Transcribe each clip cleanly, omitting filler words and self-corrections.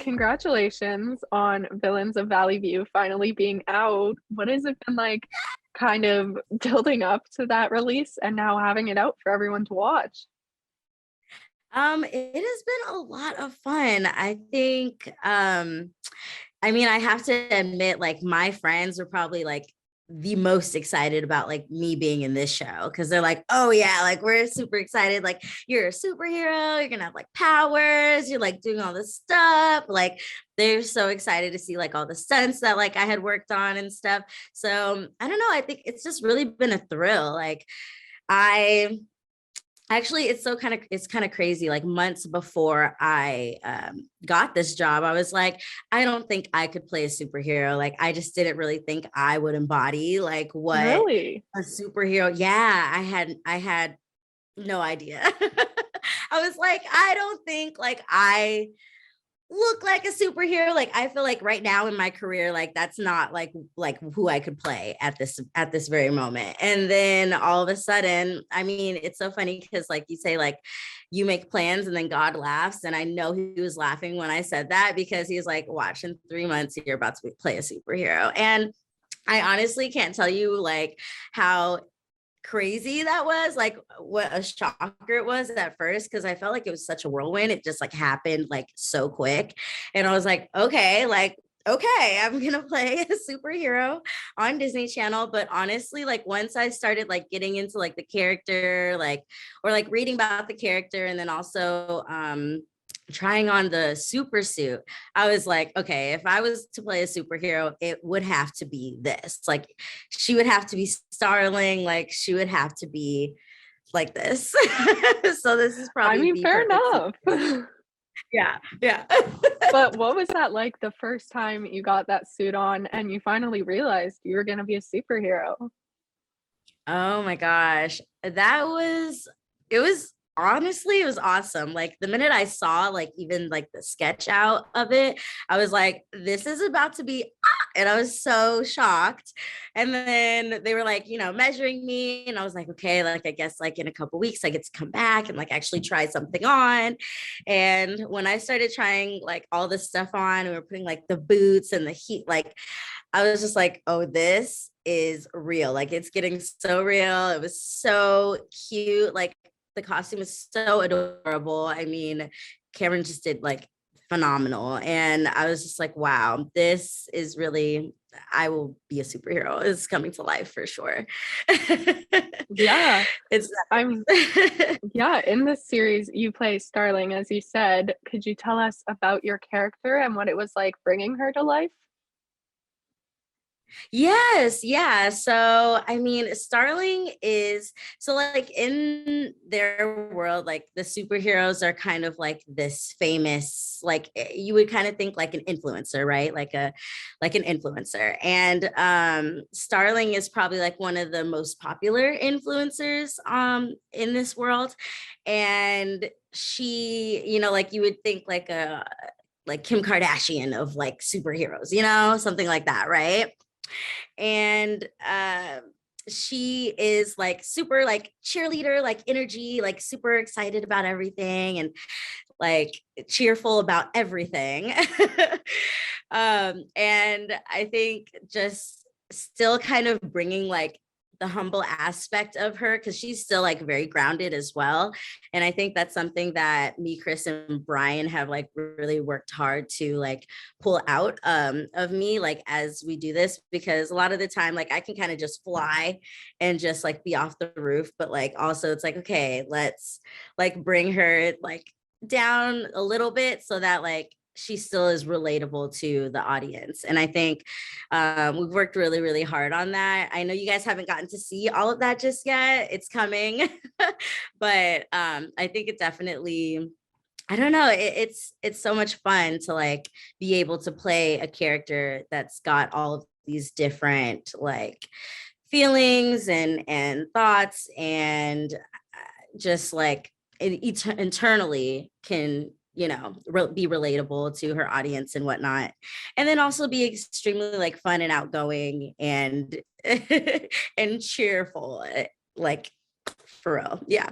congratulations on Villains of Valley View finally being out. What has it been like kind of building up to that release and now having it out for everyone to watch? It has been a lot of fun. I think, I mean, I have to admit, like, my friends were probably like the most excited about like me being in this show because they're like, oh yeah, like we're super excited. Like, you're a superhero, you're gonna have like powers, you're like doing all this stuff. Like, they're so excited to see like all the stunts that like I had worked on and stuff. So I don't know. I think it's just really been a thrill. Like, I actually, it's kind of crazy. Like, months before I got this job, I was like, I don't think I could play a superhero. Like, I just didn't really think I would embody like what Really? a superhero. Yeah, I had no idea. I was like, I don't think like I look like a superhero. Like, I feel like right now in my career, like that's not like who I could play at this very moment. And then all of a sudden, I mean, it's so funny because like you say, like, you make plans and then God laughs. And I know he was laughing when I said that because he's like, watch, in 3 months you're about to play a superhero. And I honestly can't tell you like how crazy that was, like what a shocker it was at first, because I felt like it was such a whirlwind. It just like happened like so quick. And I was like, okay, like, okay, I'm gonna play a superhero on Disney Channel. But honestly, like once I started like getting into like the character, like, or like reading about the character, and then also trying on the super suit, I was like, okay, if I was to play a superhero, it would have to be this. Like, she would have to be Starling, like she would have to be like this. So this is I probably mean, the fair perfect enough. superhero. Yeah, yeah. But what was that like the first time you got that suit on and you finally realized you were going to be a superhero? Oh my gosh. It was honestly, it was awesome. Like, the minute I saw like even like the sketch out of it, I was like, this is about to be, and I was so shocked. And then they were like, measuring me, and I was like, okay, like I guess like in a couple weeks I get to come back and like actually try something on. And when I started trying like all this stuff on, we were putting like the boots and the heat, like I was just like, oh, this is real. Like, it's getting so real. It was so cute. Like, the costume is so adorable. I mean, Cameron just did like phenomenal. And I was just like, wow, this is really, I will be a superhero. It's coming to life for sure. Yeah. It's I'm Yeah, in this series you play Starling as you said. Could you tell us about your character and what it was like bringing her to life? Yes, yeah. So, I mean, Starling is so like in their world, like the superheroes are kind of like this famous, like you would kind of think like an influencer, right? Like an influencer. And Starling is probably like one of the most popular influencers in this world. And she, like you would think like a like Kim Kardashian of like superheroes, something like that, right? And she is like super like cheerleader, like energy, like super excited about everything and like cheerful about everything. And I think just still kind of bringing like the humble aspect of her, because she's still like very grounded as well. And I think that's something that me, Chris, and Brian have like really worked hard to like pull out of me, like as we do this, because a lot of the time like I can kind of just fly and just like be off the roof, but like also it's like, okay, let's like bring her like down a little bit so that like she still is relatable to the audience. And I think we've worked really, really hard on that. I know you guys haven't gotten to see all of that just yet. It's coming. But I think it definitely, I don't know, it's so much fun to like be able to play a character that's got all of these different like feelings and thoughts, and just like internally can be relatable to her audience and whatnot, and then also be extremely like fun and outgoing and and cheerful, like, for real. Yeah.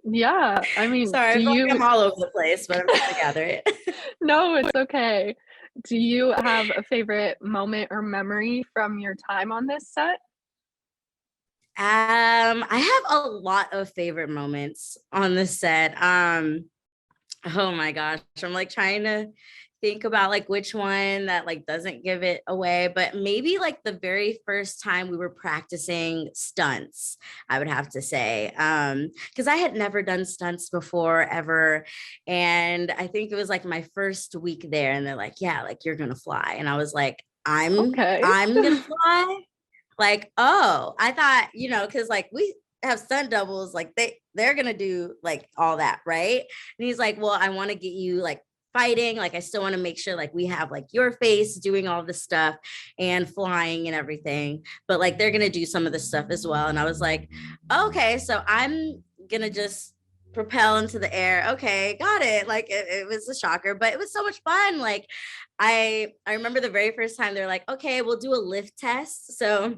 Yeah, I mean, Sorry, I do feel like I'm you all over the place, but I'm trying to gather it. No, it's okay. Do you have a favorite moment or memory from your time on this set? I have a lot of favorite moments on the set. Oh my gosh, I'm like trying to think about like which one that like doesn't give it away, but maybe like the very first time we were practicing stunts, I would have to say. Because I had never done stunts before ever. And I think it was like my first week there, and they're like, yeah, like you're gonna fly. And I was like, Okay. I'm gonna fly. Like, oh, I thought, because like we have stunt doubles, like they're gonna do like all that, right? And he's like, well, I want to get you like fighting, like I still want to make sure like we have like your face doing all this stuff and flying and everything, but like they're gonna do some of the stuff as well. And I was like, okay, so I'm gonna just propel into the air. Okay, got it. Like it was a shocker, but it was so much fun. Like I remember the very first time they're like, okay, we'll do a lift test. So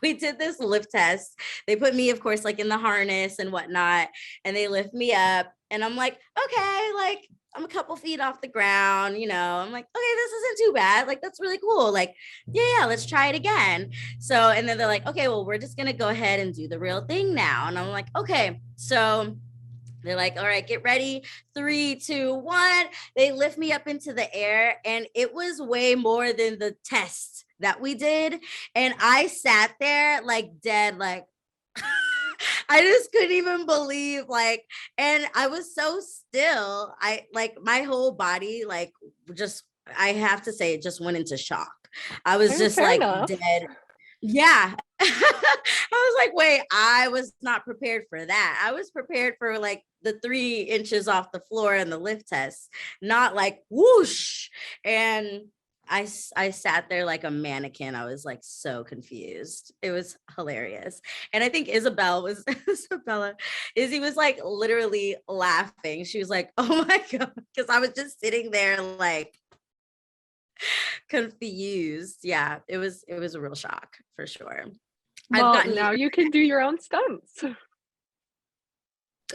we did this lift test. They put me, of course, like in the harness and whatnot, and they lift me up. And I'm like, okay, like I'm a couple feet off the ground, I'm like, okay, this isn't too bad. Like, that's really cool. Like, yeah, let's try it again. So, and then they're like, okay, well, we're just going to go ahead and do the real thing now. And I'm like, okay. So they're like, all right, get ready. 3, 2, 1. They lift me up into the air, and it was way more than the test that we did. And I sat there like dead, like I just couldn't even believe, like, and I was so still. I like my whole body, like, just I have to say, it just went into shock. I was just Fair like enough. dead. Yeah. I was like, wait, I was not prepared for that. I was prepared for like the 3 inches off the floor and the lift test, not like whoosh. And I sat there like a mannequin. I was like so confused. It was hilarious. And I think Izzy was like literally laughing. She was like, oh my God. Because I was just sitting there like confused. Yeah, it was a real shock for sure. I've Well, gotten used now you can do your own stunts.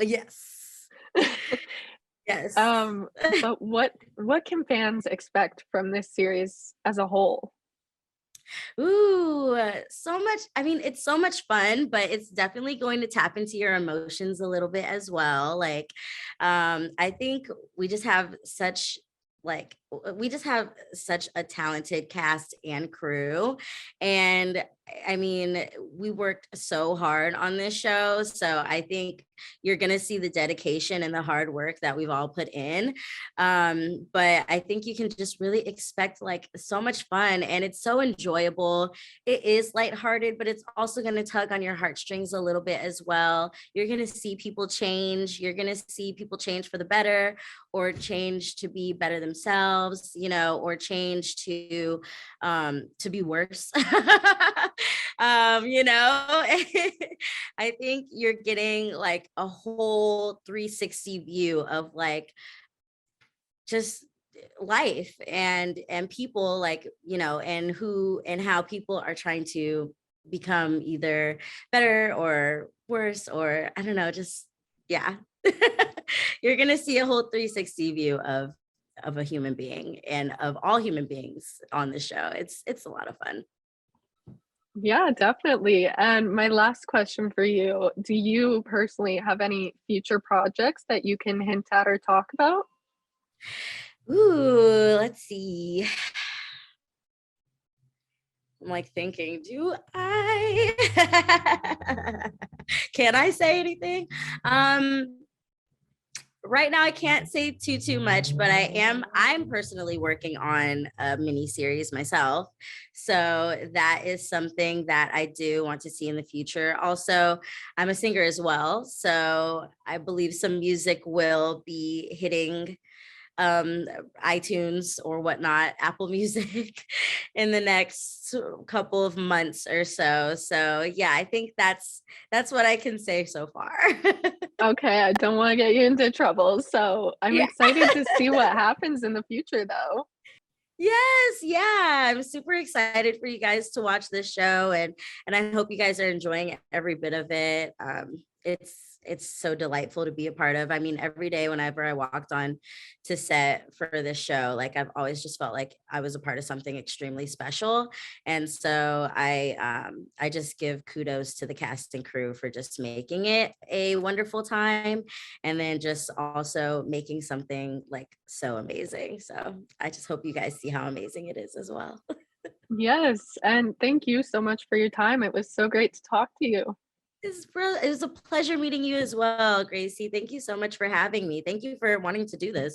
yes. Yes. Um, but what can fans expect from this series as a whole? Ooh, so much. I mean, it's so much fun, but it's definitely going to tap into your emotions a little bit as well. Like, I think we just have such we just have such a talented cast and crew. And I mean, we worked so hard on this show. So I think you're going to see the dedication and the hard work that we've all put in. But I think you can just really expect like so much fun, and it's so enjoyable. It is lighthearted, but it's also going to tug on your heartstrings a little bit as well. You're going to see people change. You're going to see people change for the better, or change to be better themselves, or change to be worse. I think you're getting like a whole 360 view of like just life and people, like, and how people are trying to become either better or worse, or I don't know, just yeah. You're gonna see a whole 360 view of a human being and of all human beings on the show. It's a lot of fun. Yeah, definitely. And my last question for you, do you personally have any future projects that you can hint at or talk about? Ooh, let's see. I'm like thinking, do I can I say anything? Right now I can't say too much, but I'm personally working on a mini series myself. So that is something that I do want to see in the future. Also, I'm a singer as well. So I believe some music will be hitting um iTunes or whatnot, Apple Music in the next couple of months or so. So yeah, I think that's what I can say so far. Okay, I don't want to get you into trouble. So I'm Yeah. excited to see what happens in the future, though. Yes, yeah. I'm super excited for you guys to watch this show, and I hope you guys are enjoying every bit of it. it's so delightful to be a part of. I mean, every day whenever I walked on to set for this show, like I've always just felt like I was a part of something extremely special. And so I just give kudos to the cast and crew for just making it a wonderful time, and then just also making something like so amazing. So I just hope you guys see how amazing it is as well. Yes, and thank you so much for your time. It was so great to talk to you. It was a pleasure meeting you as well, Gracie. Thank you so much for having me. Thank you for wanting to do this.